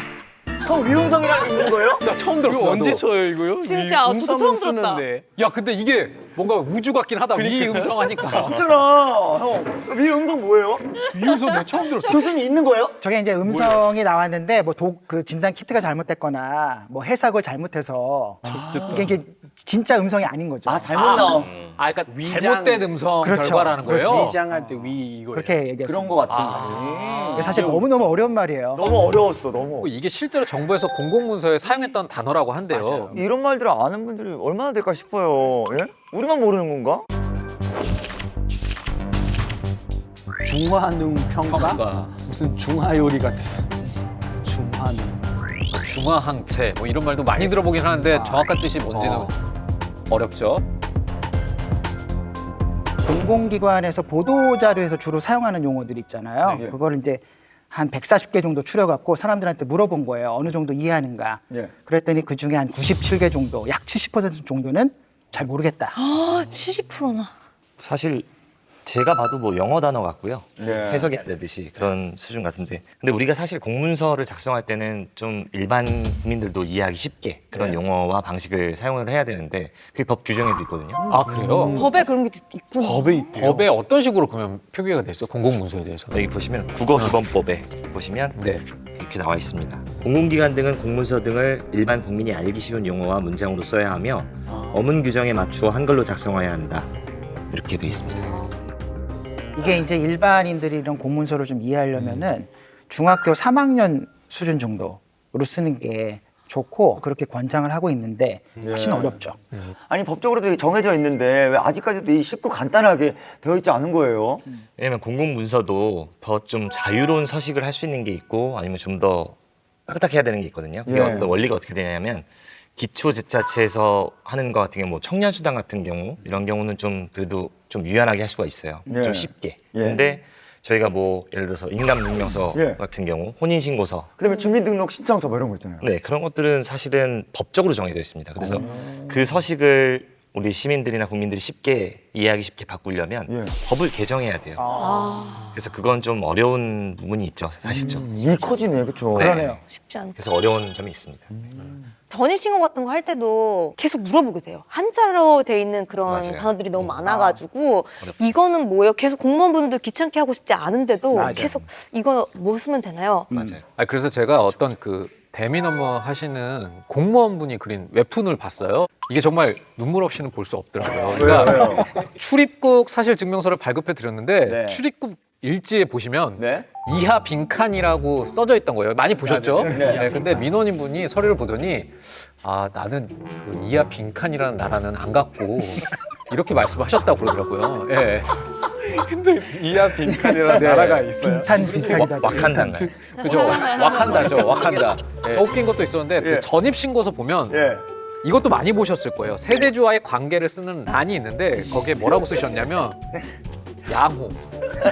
형 위음성이라는 게 있는 거예요? 나 처음 들었어. 이거 언제 나도. 쳐요 이거요? 진짜, 이 저도 처음 음성은 들었다. 쓰는데. 야, 근데 이게 뭔가 우주 같긴 하다. 위 음성 하니까. 있잖아. 형 위음성 뭐예요? 위 음성 내가 처음 들었어. 교수님 있는 거예요? 저게 이제 음성이 나왔는데 뭐 그 진단 키트가 잘못됐거나 뭐 해석을 잘못해서 이게 진짜 음성이 아닌 거죠. 잘못 나온. 그러니까 잘못된 음성 그렇죠. 결과라는 거예요. 위장할 때 위 이거. 그렇게 얘기했어요. 그런 거 같은데. 사실 너무너무 어려운 말이에요. 너무 어려웠어, 너무. 이게 실제로 정부에서 공공문서에 사용했던 단어라고 한대요. 맞아요. 이런 말들을 아는 분들이 얼마나 될까 싶어요. 예? 우리만 모르는 건가? 중화능 평가? 평가, 무슨 중화요리 같았어. 중화능. 중화항체 뭐 이런 말도 많이 들어보긴 하는데 정확한 뜻이 뭔지는 어렵죠. 공공기관에서 보도자료에서 주로 사용하는 용어들 있잖아요. 네. 그걸 이제 한 140개 정도 추려갖고 사람들한테 물어본 거예요. 어느 정도 이해하는가. 예. 그랬더니 그중에 한 97개 정도, 약 70% 정도는 잘 모르겠다. 70%나. 사실 제가 봐도 뭐 영어 단어 같고요. 예. 해석이 안 되듯이 그런 수준 같은데. 근데 우리가 사실 공문서를 작성할 때는 좀 일반 국민들도 이해하기 쉽게 그런 용어와 방식을 사용을 해야 되는데 그게 법 규정에도 있거든요. 아, 그래요? 법에 그런 게 있구나. 법에 있대요. 법에 어떤 식으로 그러면 표기가 됐어요? 공공문서에 대해서. 여기 보시면 국어기본법에 보시면 네. 이렇게 나와 있습니다. 공공기관 등은 공문서 등을 일반 국민이 알기 쉬운 용어와 문장으로 써야 하며 어문 규정에 맞추어 한글로 작성해야 한다. 이렇게 돼 있습니다. 이게 이제 일반인들이 이런 공문서를 좀 이해하려면은 중학교 3학년 수준 정도로 쓰는 게 좋고 그렇게 권장을 하고 있는데 훨씬 어렵죠. 아니 법적으로 되게 정해져 있는데 왜 아직까지도 이 쉽고 간단하게 되어 있지 않은 거예요? 왜냐면 공공문서도 더 좀 자유로운 서식을 할 수 있는 게 있고 아니면 좀 더 따뜻하게 해야 되는 게 있거든요. 그게 예. 어떤 원리가 어떻게 되냐면 기초지자체에서 하는 것 같은 경우 뭐 청년수당 같은 경우 이런 경우는 좀 그래도 좀 유연하게 할 수가 있어요. 예. 좀 쉽게. 예. 근데 저희가 뭐 예를 들어서 인감증명서 예. 같은 경우 혼인신고서 그다음에 주민등록 신청서 뭐 이런 거 있잖아요. 네 그런 것들은 사실은 법적으로 정해져 있습니다. 그래서 그 서식을 우리 시민들이나 국민들이 쉽게 이해하기 쉽게 바꾸려면 예. 법을 개정해야 돼요. 그래서 그건 좀 어려운 부분이 있죠, 사실 좀. 이 커지네, 그렇죠? 그러네요. 쉽지 않다. 그래서 어려운 점이 있습니다. 전입신고 같은 거 할 때도 계속 물어보게 돼요. 한자로 돼 있는 그런 맞아요. 단어들이 너무 많아가지고 어렵죠. 이거는 뭐예요? 계속 공무원분들 귀찮게 하고 싶지 않은데도 맞아요. 계속 이거 뭐 쓰면 되나요? 맞아요. 그래서 제가 어떤 그 대민 업무 하시는 공무원분이 그린 웹툰을 봤어요. 이게 정말 눈물 없이는 볼 수 없더라고요. 그러니까 출입국 사실 증명서를 발급해 드렸는데 네. 출입국 일지에 보시면 네. 이하 빈칸이라고 써져 있던 거예요. 많이 보셨죠? 네. 근데 민원인 분이 서류를 보더니 아 나는 그 이하 빈칸이라는 나라는 안 갔고 이렇게 말씀하셨다고 그러더라고요. 예. 이하 빈칸이라는 나라가 있어요. 빈탄 비슷하기도 하고. 와칸다인가요? 그죠? 와칸다죠. 와칸다. 더 웃긴 것도 있었는데 예. 그 전입 신고서 보면 예. 이것도 많이 보셨을 거예요. 세대주와의 관계를 쓰는 란이 있는데 거기에 뭐라고 쓰셨냐면 양호.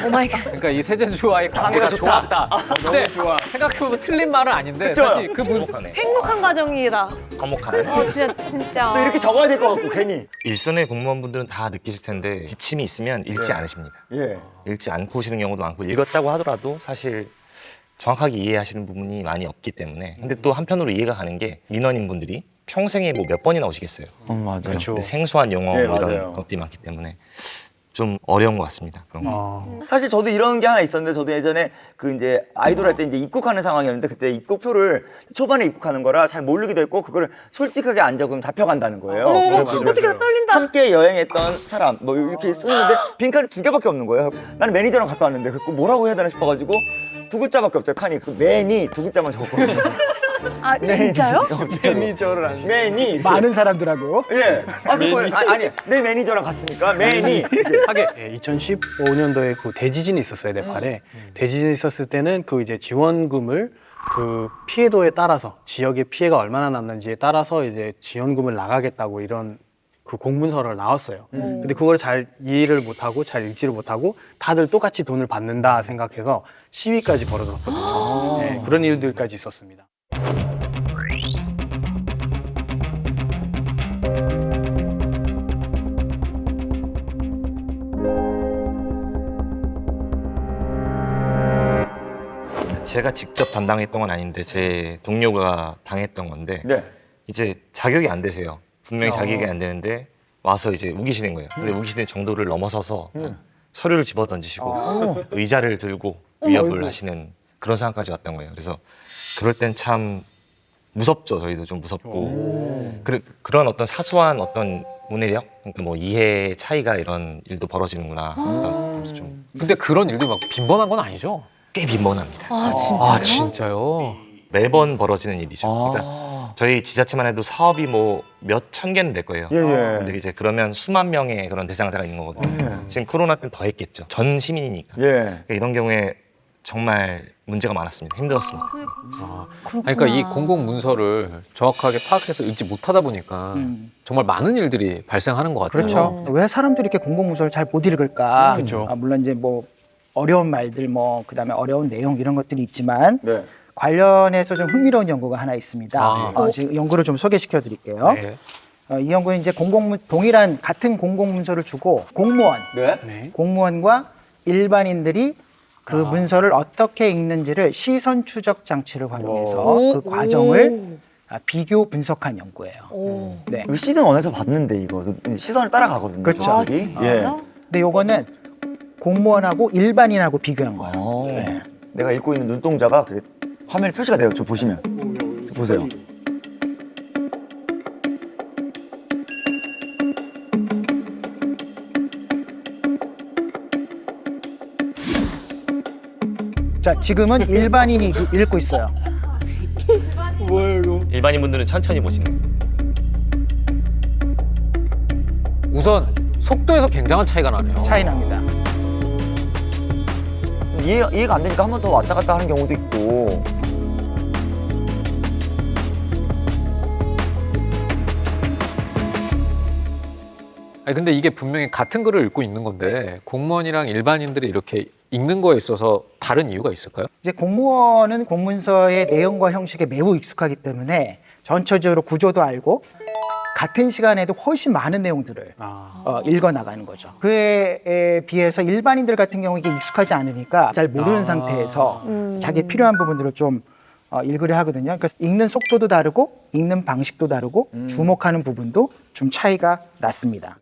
오 마이 갓. 그러니까 이 세대주와의 관계가 좋았다. 근데 생각해보면 틀린 말은 아닌데 그쵸? 사실 그 문, 화목하네. 행복한 가정이다. 화목하네. 진짜. 또 이렇게 적어야 될 것 같고 괜히. 일선의 공무원분들은 다 느끼실 텐데 지침이 있으면 읽지 않으십니다. 예. 읽지 않고 오시는 경우도 많고 읽었다고 하더라도 사실 정확하게 이해하시는 부분이 많이 없기 때문에 근데 또 한편으로 이해가 가는 게 민원인분들이 평생에 뭐 몇 번이나 오시겠어요. 맞아요. 그렇죠. 근데 생소한 용어 네, 뭐 맞아요. 이런 것들이 많기 때문에 좀 어려운 것 같습니다. 그런 거. 사실 저도 이런 게 하나 있었는데 저도 예전에 그 이제 아이돌 할 때 이제 입국하는 상황이었는데 그때 입국표를 초반에 입국하는 거라 잘 모르기도 했고 그거를 솔직하게 안 적으면 잡혀간다는 거예요. 어떻게 다 떨린다. 함께 여행했던 사람 뭐 이렇게 쓰는데 빈칸이 2개밖에 없는 거예요. 나는 매니저랑 갔다 왔는데 그 뭐라고 해야 되나 싶어가지고 2글자밖에 없어요. 칸이 그 매니 2글자만 적었거든요. 아 진짜요? 매니저를 안 매니 이렇게. 많은 사람들하고 예. 아 그거 아니 내 매니저랑 갔으니까 매니. 하게 2015년도에 그 대지진이 있었어요, 네팔에. 대지진이 있었을 때는 그 이제 지원금을 그 피해도에 따라서 지역의 피해가 얼마나 났는지에 따라서 이제 지원금을 나가겠다고 이런 그 공문서를 나왔어요. 근데 그걸 잘 이해를 못하고 잘 읽지를 못하고 다들 똑같이 돈을 받는다 생각해서 시위까지 벌어졌거든요. 네, 그런 일들까지 있었습니다. 제가 직접 담당했던 건 아닌데 제 동료가 당했던 건데 네. 이제 자격이 안 되세요. 분명히 자격이 안 되는데 와서 이제 우기시는 거예요. 근데 우기시는 정도를 넘어서서 서류를 집어 던지시고 의자를 들고 위협을 하시는 그런 상황까지 왔던 거예요. 그래서 그럴 땐 참 무섭죠. 저희도 좀 무섭고 그런 어떤 사소한 어떤 문해력, 그러니까 뭐 이해 차이가 이런 일도 벌어지는구나. 그래서 좀 근데 그런 일도 막 빈번한 건 아니죠? 꽤 빈번합니다. 아 진짜요? 아 진짜요? 매번 벌어지는 일이죠. 그러니까 저희 지자체만 해도 사업이 뭐 몇 천 개는 될 거예요. 예, 예. 근데 이제 그러면 수만 명의 그런 대상자가 있는 거거든요. 지금 코로나 때는 더 했겠죠. 전 시민이니까. 예. 그러니까 이런 경우에 정말 문제가 많았습니다. 힘들었습니다. 그러니까 이 공공 문서를 정확하게 파악해서 읽지 못하다 보니까 정말 많은 일들이 발생하는 것 같아요. 그렇죠. 왜 사람들이 이렇게 공공문서를 잘 못 읽을까? 그렇죠. 물론 이제 뭐 어려운 말들 뭐 그다음에 어려운 내용 이런 것들이 있지만 네. 관련해서 좀 흥미로운 연구가 하나 있습니다. 아. 지금 연구를 좀 소개시켜 드릴게요. 네. 이 연구는 이제 동일한 같은 공공문서를 주고 네. 공무원과 일반인들이 그 문서를 어떻게 읽는지를 시선 추적 장치를 활용해서 그 과정을 비교 분석한 연구예요. 네. 이거 시즌 1에서 봤는데 이거 시선을 따라가거든요. 그렇죠. 저희들이. 예. 근데 요거는 공무원하고 일반인하고 비교한 거예요. 네. 내가 읽고 있는 눈동자가 그 화면에 표시가 돼요. 저 보시면. 저 보세요. 자, 지금은 일반인이 읽고 있어요. 일반인 분들은 천천히 보시는. 우선 속도에서 굉장한 차이가 나네요. 차이 납니다. 이해가 안 되니까 한 번 더 왔다 갔다 하는 경우도 있고. 아니 근데 이게 분명히 같은 글을 읽고 있는 건데 공무원이랑 일반인들이 이렇게 읽는 거에 있어서 다른 이유가 있을까요? 이제 공무원은 공문서의 내용과 형식에 매우 익숙하기 때문에 전체적으로 구조도 알고 같은 시간에도 훨씬 많은 내용들을 읽어 나가는 거죠. 그에 비해서 일반인들 같은 경우 이게 익숙하지 않으니까 잘 모르는 상태에서 자기 필요한 부분들을 좀 읽으려 하거든요. 그러니까 읽는 속도도 다르고 읽는 방식도 다르고 주목하는 부분도 좀 차이가 났습니다.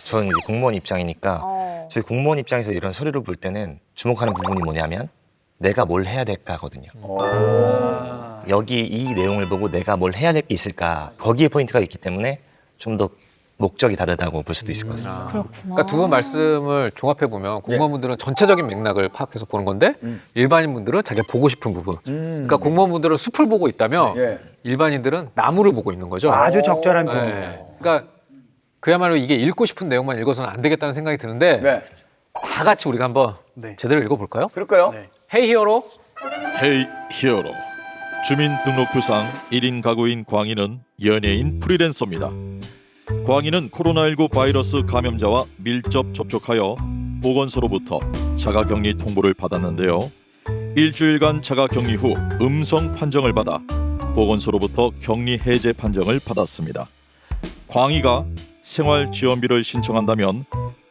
저는 이제 공무원 입장이니까 저희 공무원 입장에서 이런 서류를 볼 때는 주목하는 부분이 뭐냐면 내가 뭘 해야 될까거든요. 여기 이 내용을 보고 내가 뭘 해야 될 게 있을까 거기에 포인트가 있기 때문에 좀 더 목적이 다르다고 볼 수도 있을 것 같습니다. 그렇구나. 그러니까 두 분 말씀을 종합해 보면 공무원분들은 전체적인 맥락을 파악해서 보는 건데 일반인분들은 자기가 보고 싶은 부분. 그러니까 공무원분들은 숲을 보고 있다면 예. 일반인들은 나무를 보고 있는 거죠. 아주 적절한 표현. 네. 그러니까 그야말로 이게 읽고 싶은 내용만 읽어서는 안 되겠다는 생각이 드는데 네. 다 같이 우리가 한번 네. 제대로 읽어볼까요? 그럴까요? 네. 헤이 히어로. 헤이 히어로. 주민등록부상 1인 가구인 광희는 연예인 프리랜서입니다. 광희는 코로나19 바이러스 감염자와 밀접 접촉하여 보건소로부터 자가격리 통보를 받았는데요. 일주일간 자가격리 후 음성 판정을 받아 보건소로부터 격리 해제 판정을 받았습니다. 광희가 생활지원비를 신청한다면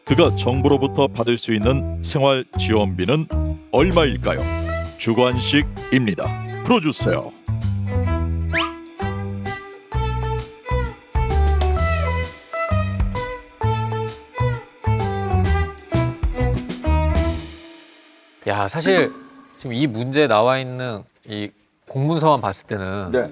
그가 정부로부터 받을 수 있는 생활지원비는 얼마일까요? 주관식입니다. 풀어주세요. 야, 사실 지금 이 문제에 나와 있는 이 공문서만 봤을 때는 네.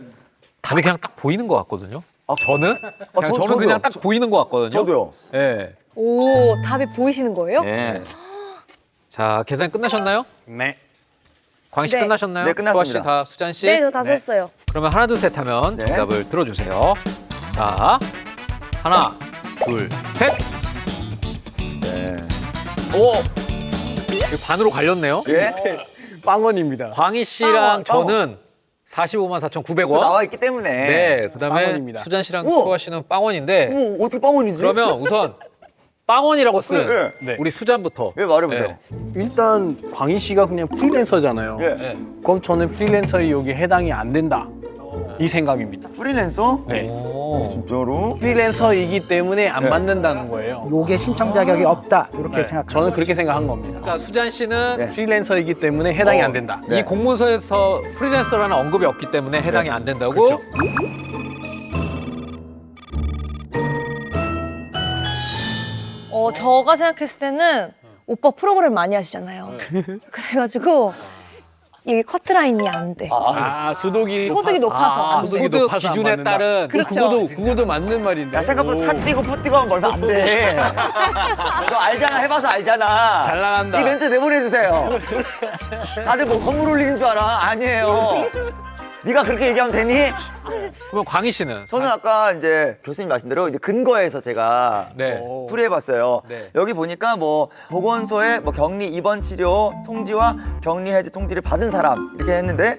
답이 그냥 딱 보이는 것 같거든요. 아, 저는 저는 저도요. 그냥 딱 보이는 것 같거든요. 저도요. 예. 오, 답이 보이시는 거예요? 네. 자, 계산 끝나셨나요? 네. 광희 씨 네. 끝나셨나요? 네, 끝났습니다. 수아 씨, 다 수잔 씨. 네, 저 다 썼어요. 그러면 하나 둘 셋 하면 네. 정답을 들어주세요. 자, 하나, 둘, 셋. 네. 오, 이거 반으로 갈렸네요. 예? 빵원입니다. 광희 씨랑 빵원. 저는 45만 4,900원. 그거 나와 있기 때문에. 네, 그다음에 빵원입니다. 수잔 씨랑 오! 수아 씨는 빵원인데. 오, 어떻게 빵원이지? 그러면 우선 빵원이라고 쓴 그래, 네. 우리 수잔부터. 예, 말해보세요. 일단 광희 씨가 그냥 프리랜서잖아요. 예. 네. 그럼 저는 프리랜서에 여기 해당이 안 된다. 이 생각입니다. 프리랜서? 네. 오. 진짜로? 프리랜서이기 때문에 안 네. 받는다는 거예요. 요게 신청 자격이 없다. 이렇게 네. 생각합니다. 저는 그렇게 생각한 겁니다. 그러니까 수잔 씨는 네. 프리랜서이기 때문에 해당이 안 된다. 네. 이 공문서에서 프리랜서라는 언급이 없기 때문에 해당이 안 된다고. 그렇죠. 저가 생각했을 때는 오빠 프로그램 많이 하시잖아요. 그래가지고 여기 커트라인이 안 돼. 수독이 소득이 높아서 안 돼. 소득이 소득 높아서 안 기준에 받는다. 따른 그렇죠. 그거도 맞는 말인데. 야, 생각보다 차 띄고 포 띄고 하면 얼마 안 돼. 너 알잖아, 해봐서 알잖아. 잘 나간다. 이 멘트 내보내주세요. 다들 뭐 건물 올리는 줄 알아? 아니에요. 네가 그렇게 얘기하면 되니? 그러면 광희 씨는 저는 아까 이제 교수님 말씀대로 이제 근거에서 제가 네. 풀이해봤어요. 네. 여기 보니까 뭐 보건소에 뭐 격리 입원 치료 통지와 격리 해제 통지를 받은 사람 이렇게 했는데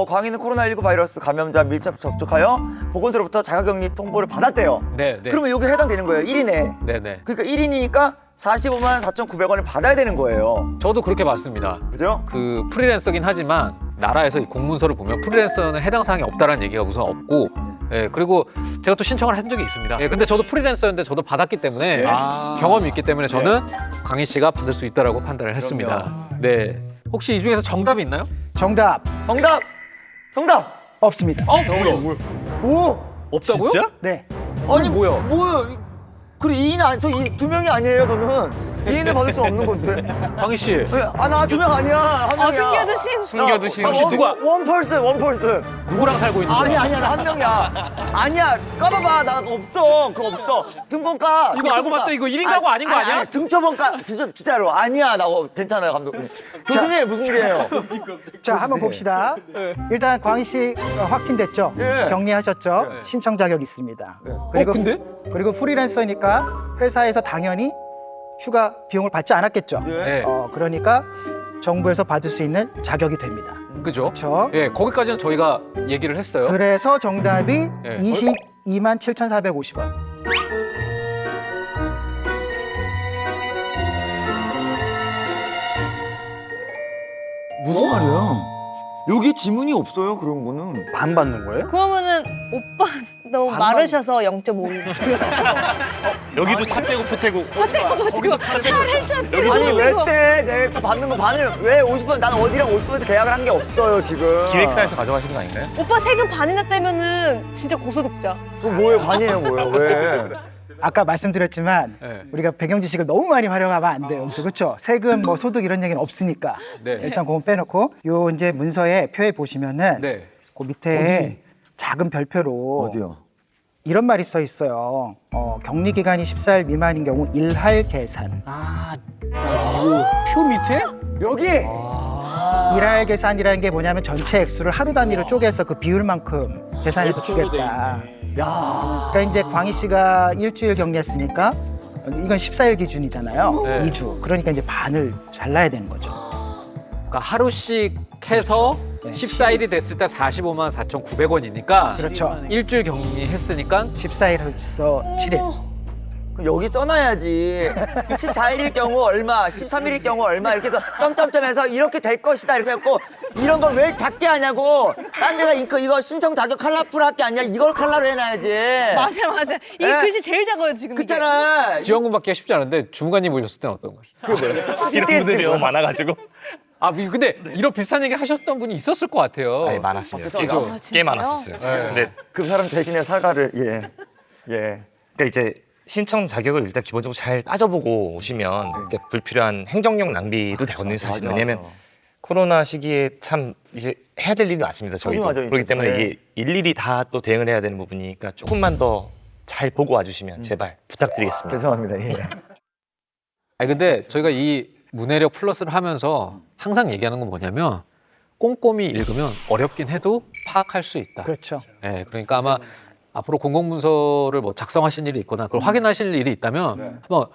광희는 코로나19 바이러스 감염자 밀접 접촉하여 보건소로부터 자가격리 통보를 받았대요. 네, 네. 그러면 여기 해당되는 거예요. 1인에. 네, 네. 그러니까 1인이니까 45만 4,900원을 받아야 되는 거예요. 저도 그렇게 봤습니다. 그죠? 그 프리랜서긴 하지만 나라에서 이 공문서를 보면 프리랜서는 해당 사항이 없다라는 얘기가 우선 없고, 예, 그리고 제가 또 신청을 한 적이 있습니다. 예, 근데 저도 프리랜서였는데 저도 받았기 때문에 네. 경험이 있기 때문에 저는 광희 씨가 받을 수 있다라고 판단을 했습니다. 네. 혹시 이 중에서 정답이 있나요? 정답 정답! 정답! 없습니다. 오! 없다고요? 진짜? 네. 아니 뭐야? 뭐야? 그래 2인 아니 저 두 명이 아니에요 저는 2인을 받을 수 없는 건데. 광희 씨. 나 두 명 아니야 한 명이야. 숨겨두신. 숨겨두신 나 누가? 원 펄슨. 누구랑 살고 있는 거야? 아니야 나 한 명이야. 아니야 까봐봐 나 없어 그거 없어 등본가. 이거 알고 봤더니 이거 1인 가구 아닌 거 아니야? 등초본가 진짜로 아니야 나 괜찮아요 감독님. 교수님 무슨 일이에요? 자, 한번 봅시다. 일단 광희 씨 확진됐죠? 예. 격리하셨죠? 신청 자격 있습니다. 그리고 근데? 그리고 프리랜서니까 회사에서 당연히 휴가 비용을 받지 않았겠죠. 예. 네. 그러니까 정부에서 받을 수 있는 자격이 됩니다. 그죠? 그렇죠? 예, 거기까지는 저희가 얘기를 했어요. 그래서 정답이 예. 22만 7,450원. 무슨 말이야? 여기 지문이 없어요 그런 거는. 반 받는 거예요? 그러면은 오빠 너무 반반. 마르셔서 0.5. 여기도 차 떼고 포 떼고 그리고 차를 쪘대고. 아니 왜 때? 내가 받는 거 반을 왜 50%? 나는 어디랑 50% 계약을 한 게 없어요 지금. 기획사에서 가져가신 거 아닌가요? 오빠 세금 반이나 떼면은 진짜 고소득자. 그거 뭐예요? 반이에요 뭐예요? 왜? 아까 말씀드렸지만 네. 우리가 배경 지식을 너무 많이 활용하면 안 돼요. 그렇죠? 세금, 뭐 소득 이런 얘기는 없으니까 네. 일단 그건 빼놓고 요 이제 문서에 표에 보시면은 네. 그 밑에 작은 별표로 어디요? 이런 말이 써 있어요. 격리 기간이 14일 미만인 경우 일할 계산. 표 밑에? 여기! 일할 계산이라는 게 뭐냐면 전체 액수를 하루 단위로 쪼개서 그 비율만큼 계산해서 주겠다. 야. 그러니까 이제 광희 씨가 일주일 격리했으니까 이건 14일 기준이잖아요. 네. 2주. 그러니까 이제 반을 잘라야 되는 거죠. 그러니까 하루씩 해서 네. 14일이 됐을 때 45만 4,900원이니까 그렇죠. 일주일 격리했으니까 14일에서 7일. 그럼 여기 써놔야지. 14일일 경우 얼마, 13일일 경우 얼마 이렇게 해서 점점점해서 이렇게 될 것이다 이렇게 해갖고 이런 걸 왜 작게 하냐고. 딴 데가 이거 신청 자격 컬러풀 할 게 아니라 이걸 컬러로 해놔야지. 맞아. 이게 네? 글씨 제일 작아요 지금. 이게. 그렇잖아. 지원금 받기가 쉽지 않은데 주무관님 보셨을 때는 어떤 거예요? 이런 분들이 너무 많아가지고. 아 근데 이런 비슷한 얘기 하셨던 분이 있었을 것 같아요. 아니, 많았습니다. 꽤, 그죠? 꽤 많았었어요. 네. 근데 그 사람 대신에 사과를 예. 그러니까 이제 신청 자격을 일단 기본적으로 잘 따져보고 오시면 이제 불필요한 행정력 낭비도 되거든요, 사실. 맞아, 왜냐면 맞아. 코로나 시기에 참 이제 해야 될 일이 많습니다, 저희도. 맞아요, 그렇기 진짜. 때문에 네. 이게 일일이 다 또 대응을 해야 되는 부분이니까 조금만 더 잘 보고 와주시면 제발 부탁드리겠습니다. 죄송합니다. 예. 아니 근데 저희가 이 문해력 플러스를 하면서 항상 얘기하는 건 뭐냐면 꼼꼼히 읽으면 어렵긴 해도 파악할 수 있다. 그렇죠. 네, 그러니까 아마 앞으로 공공문서를 뭐 작성하신 일이 있거나 그걸 확인하실 일이 있다면 한번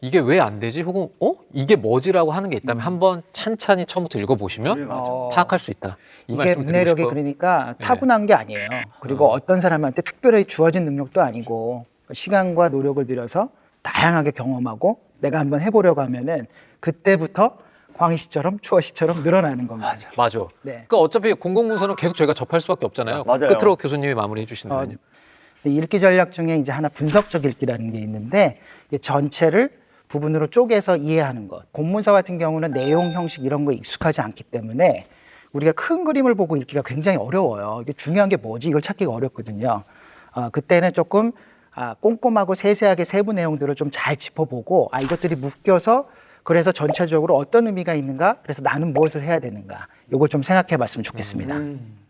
이게 왜 안 되지? 혹은 이게 뭐지라고 하는 게 있다면 한번 찬찬히 처음부터 읽어보시면 파악할 수 있다. 이 이게 말씀을 드리고 문해력이 싶어요. 그러니까 타고난 게 아니에요. 그리고 어떤 사람한테 특별히 주어진 능력도 아니고 시간과 노력을 들여서 다양하게 경험하고 내가 한번 해보려고 하면은 그때부터 광희 씨처럼 초아 씨처럼 늘어나는 겁니다. 맞아. 네. 그러니까 어차피 공공문서는 계속 저희가 접할 수밖에 없잖아요. 맞아요. 끝으로 교수님이 마무리해 주신다면요. 읽기 전략 중에 이제 하나 분석적 읽기라는 게 있는데 이게 전체를 부분으로 쪼개서 이해하는 것. 공문서 같은 경우는 내용, 형식 이런 거 익숙하지 않기 때문에 우리가 큰 그림을 보고 읽기가 굉장히 어려워요. 이게 중요한 게 뭐지? 이걸 찾기가 어렵거든요. 그때는 조금 꼼꼼하고 세세하게 세부 내용들을 좀 잘 짚어보고 이것들이 묶여서 그래서 전체적으로 어떤 의미가 있는가? 그래서 나는 무엇을 해야 되는가? 이걸 좀 생각해 봤으면 좋겠습니다.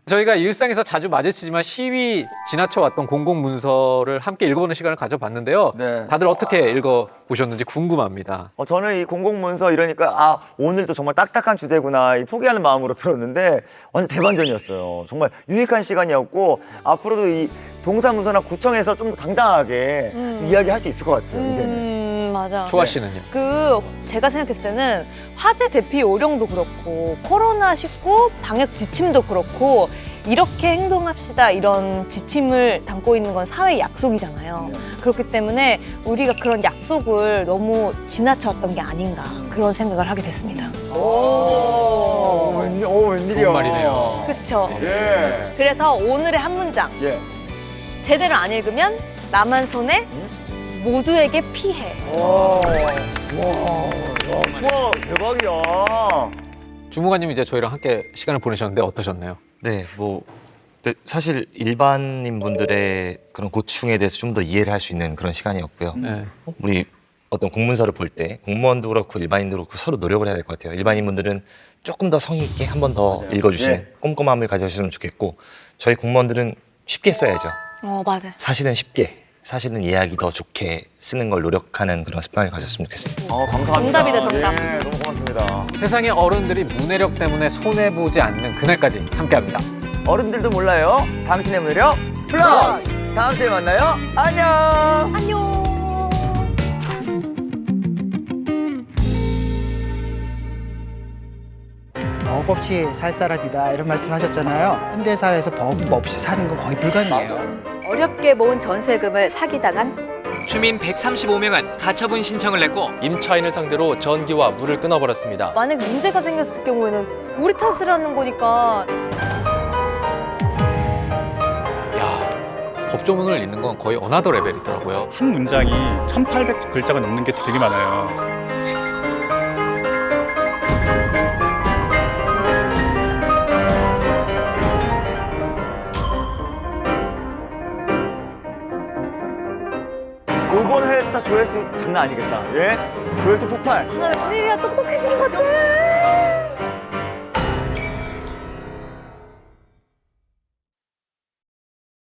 저희가 일상에서 자주 마주치지만 시위 지나쳐왔던 공공문서를 함께 읽어보는 시간을 가져봤는데요. 네. 다들 어떻게 읽어보셨는지 궁금합니다. 저는 이 공공문서 이러니까 오늘도 정말 딱딱한 주제구나 이 포기하는 마음으로 들었는데 완전 대반전이었어요. 정말 유익한 시간이었고 앞으로도 이 동사무소나 구청에서 좀 더 당당하게 좀 이야기할 수 있을 것 같아요. 이제는. 맞아. 초아 씨는요? 제가 생각했을 때는 화재 대피 요령도 그렇고 코로나19 방역 지침도 그렇고 이렇게 행동합시다 이런 지침을 담고 있는 건 사회 약속이잖아요. 그렇기 때문에 우리가 그런 약속을 너무 지나쳤던 게 아닌가 그런 생각을 하게 됐습니다. 웬일이야. 좋은 말이네요. 그렇죠. 예. 그래서 오늘의 한 문장 예. 제대로 안 읽으면 나만 손해 모두에게 피해. 와, 대박이야. 주무관님 이제 저희랑 함께 시간을 보내셨는데 어떠셨나요? 네, 근데 사실 일반인 분들의 그런 고충에 대해서 좀 더 이해를 할 수 있는 그런 시간이었고요. 네. 우리 어떤 공문서를 볼 때 공무원도 그렇고 일반인도 그렇고 서로 노력을 해야 될 것 같아요. 일반인 분들은 조금 더 성의 있게 한 번 더 읽어주시는 예. 꼼꼼함을 가져주시면 좋겠고 저희 공무원들은 쉽게 써야죠. 맞아요. 사실은 이해하기 더 좋게 쓰는 걸 노력하는 그런 습관을 가졌으면 좋겠습니다. 감사합니다. 정답이다, 정답. 예, 너무 고맙습니다. 세상의 어른들이 문해력 때문에 손해보지 않는 그날까지 함께합니다. 어른들도 몰라요. 당신의 문해력 플러스. 다음 주에 만나요. 안녕. 안녕. 법 없이 살 사람이다 이런 말씀하셨잖아요. 현대 사회에서 법 없이 사는 건 거의 불가능해요. 어렵게 모은 전세금을 사기당한 주민 135명은 가처분 신청을 냈고 임차인을 상대로 전기와 물을 끊어버렸습니다. 만약에 문제가 생겼을 경우에는 우리 탓을 하는 거니까. 야, 법조문을 읽는 건 거의 어나더 레벨이더라고요. 한 문장이 1800글자가 넘는 게 되게 많아요. 이번 회차 조회수 장난 아니겠다. 예? 조회수 폭발. 나 웬일이야, 똑똑해진 것 같아.